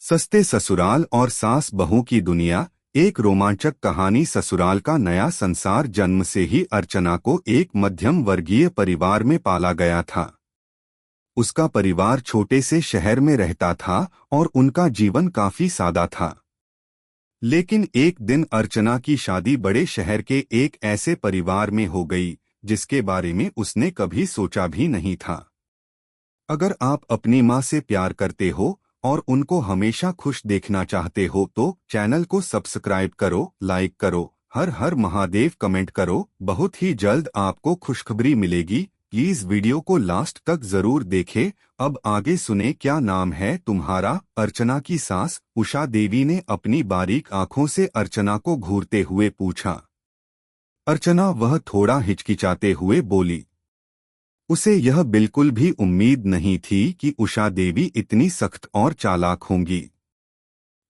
सस्ते ससुराल और सास बहू की दुनिया। एक रोमांचक कहानी। ससुराल का नया संसार। जन्म से ही अर्चना को एक मध्यम वर्गीय परिवार में पाला गया था। उसका परिवार छोटे से शहर में रहता था और उनका जीवन काफी सादा था। लेकिन एक दिन अर्चना की शादी बड़े शहर के एक ऐसे परिवार में हो गई जिसके बारे में उसने कभी सोचा भी नहीं था। अगर आप अपनी माँ से प्यार करते हो और उनको हमेशा खुश देखना चाहते हो तो चैनल को सब्सक्राइब करो, लाइक करो, हर हर महादेव कमेंट करो। बहुत ही जल्द आपको खुशखबरी मिलेगी। प्लीज वीडियो को लास्ट तक जरूर देखें। अब आगे सुने क्या नाम है तुम्हारा। अर्चना की सास उषा देवी ने अपनी बारीक आंखों से अर्चना को घूरते हुए पूछा। अर्चना वह थोड़ा हिचकिचाते हुए बोली। उसे यह बिल्कुल भी उम्मीद नहीं थी कि उषा देवी इतनी सख्त और चालाक होंगी।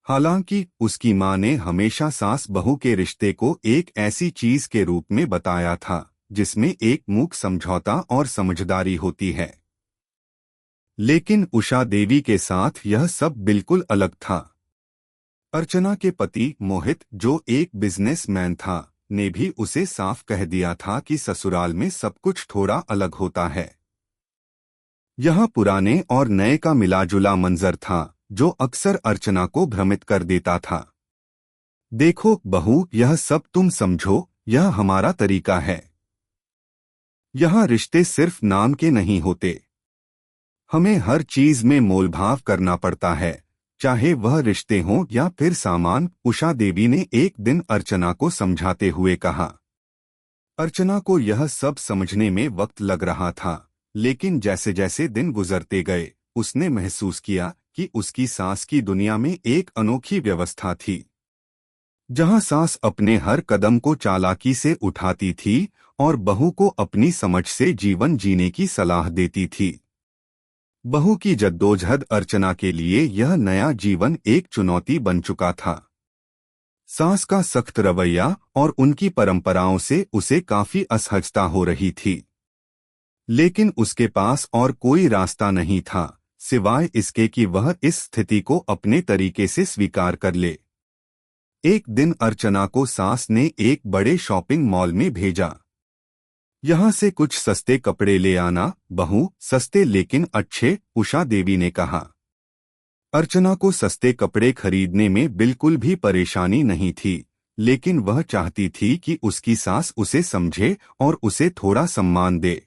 हालांकि उसकी मां ने हमेशा सास बहू के रिश्ते को एक ऐसी चीज के रूप में बताया था जिसमें एक मूक समझौता और समझदारी होती है। लेकिन उषा देवी के साथ यह सब बिल्कुल अलग था। अर्चना के पति मोहित, जो एक बिजनेसमैन था, ने भी उसे साफ कह दिया था कि ससुराल में सब कुछ थोड़ा अलग होता है। यह पुराने और नए का मिलाजुला मंजर था जो अक्सर अर्चना को भ्रमित कर देता था। देखो बहू, यह सब तुम समझो, यह हमारा तरीका है। यहाँ रिश्ते सिर्फ नाम के नहीं होते। हमें हर चीज में मोलभाव करना पड़ता है, चाहे वह रिश्ते हों या फिर सामान। उषा देवी ने एक दिन अर्चना को समझाते हुए कहा। अर्चना को यह सब समझने में वक्त लग रहा था, लेकिन जैसे जैसे दिन गुजरते गए उसने महसूस किया कि उसकी सास की दुनिया में एक अनोखी व्यवस्था थी, जहां सास अपने हर कदम को चालाकी से उठाती थी और बहू को अपनी समझ से जीवन जीने की सलाह देती थी। बहू की जद्दोजहद अर्चना के लिए यह नया जीवन एक चुनौती बन चुका था। सास का सख्त रवैया और उनकी परंपराओं से उसे काफी असहजता हो रही थी, लेकिन उसके पास और कोई रास्ता नहीं था सिवाय इसके कि वह इस स्थिति को अपने तरीके से स्वीकार कर ले। एक दिन अर्चना को सास ने एक बड़े शॉपिंग मॉल में भेजा। यहाँ से कुछ सस्ते कपड़े ले आना बहू। सस्ते लेकिन अच्छे, उषा देवी ने कहा। अर्चना को सस्ते कपड़े खरीदने में बिल्कुल भी परेशानी नहीं थी, लेकिन वह चाहती थी कि उसकी सास उसे समझे और उसे थोड़ा सम्मान दे।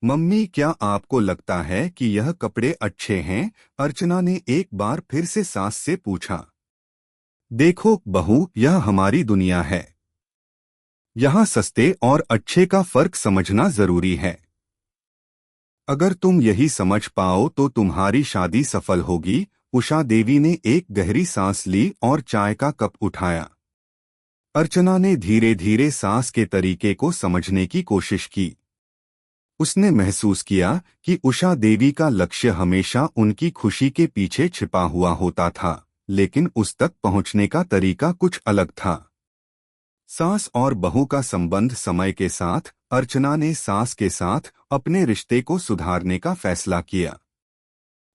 मम्मी, क्या आपको लगता है कि यह कपड़े अच्छे हैं? अर्चना ने एक बार फिर से सास से पूछा। देखो बहू, यह हमारी दुनिया है। यहाँ सस्ते और अच्छे का फर्क समझना जरूरी है। अगर तुम यही समझ पाओ तो तुम्हारी शादी सफल होगी। उषा देवी ने एक गहरी सांस ली और चाय का कप उठाया। अर्चना ने धीरे धीरे सास के तरीके को समझने की कोशिश की। उसने महसूस किया कि उषा देवी का लक्ष्य हमेशा उनकी खुशी के पीछे छिपा हुआ होता था, लेकिन उस तक पहुंचने का तरीका कुछ अलग था। सास और बहू का संबंध। समय के साथ अर्चना ने सास के साथ अपने रिश्ते को सुधारने का फैसला किया।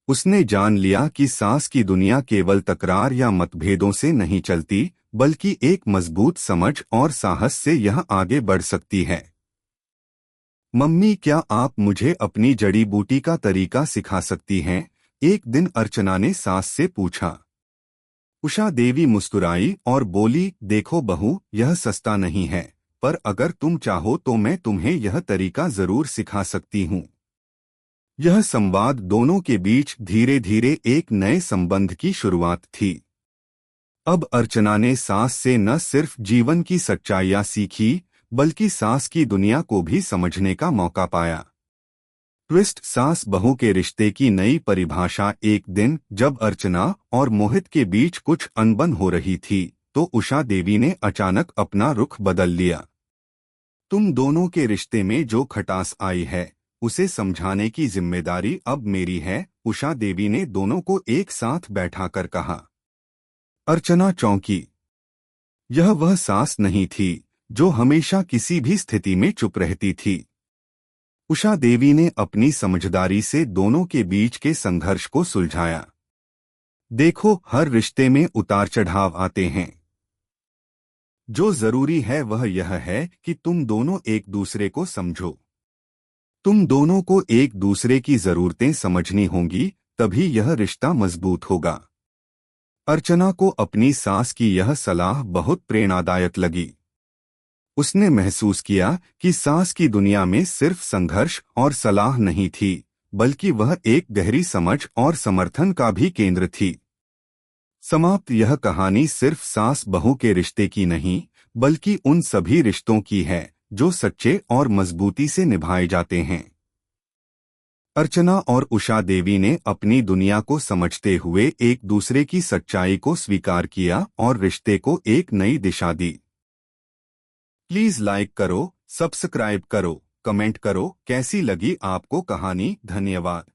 उसने जान लिया कि सास की दुनिया केवल तकरार या मतभेदों से नहीं चलती, बल्कि एक मजबूत समझ और साहस से यह आगे बढ़ सकती है। मम्मी, क्या आप मुझे अपनी जड़ी बूटी का तरीका सिखा सकती हैं? एक दिन अर्चना ने सास से पूछा। उषा देवी मुस्कुराई और बोली, देखो बहू, यह सस्ता नहीं है, पर अगर तुम चाहो तो मैं तुम्हें यह तरीका जरूर सिखा सकती हूँ। यह संवाद दोनों के बीच धीरे धीरे एक नए संबंध की शुरुआत थी। अब अर्चना ने सास से न सिर्फ जीवन की सच्चाइयाँ सीखी, बल्कि सास की दुनिया को भी समझने का मौका पाया। ट्विस्ट। सास बहू के रिश्ते की नई परिभाषा। एक दिन जब अर्चना और मोहित के बीच कुछ अनबन हो रही थी तो उषा देवी ने अचानक अपना रुख बदल लिया। तुम दोनों के रिश्ते में जो खटास आई है उसे समझाने की जिम्मेदारी अब मेरी है, उषा देवी ने दोनों को एक साथ बैठाकर कहा। अर्चना चौंकी। यह वह सास नहीं थी जो हमेशा किसी भी स्थिति में चुप रहती थी। उषा देवी ने अपनी समझदारी से दोनों के बीच के संघर्ष को सुलझाया। देखो, हर रिश्ते में उतार चढ़ाव आते हैं। जो जरूरी है वह यह है कि तुम दोनों एक दूसरे को समझो। तुम दोनों को एक दूसरे की जरूरतें समझनी होंगी, तभी यह रिश्ता मजबूत होगा। अर्चना को अपनी सास की यह सलाह बहुत प्रेरणादायक लगी। उसने महसूस किया कि सास की दुनिया में सिर्फ संघर्ष और सलाह नहीं थी, बल्कि वह एक गहरी समझ और समर्थन का भी केंद्र थी। समाप्त। यह कहानी सिर्फ सास बहू के रिश्ते की नहीं, बल्कि उन सभी रिश्तों की है जो सच्चे और मजबूती से निभाए जाते हैं। अर्चना और उषा देवी ने अपनी दुनिया को समझते हुए एक दूसरे की सच्चाई को स्वीकार किया और रिश्ते को एक नई दिशा दी। प्लीज लाइक करो, सब्सक्राइब करो, कमेंट करो कैसी लगी आपको कहानी। धन्यवाद।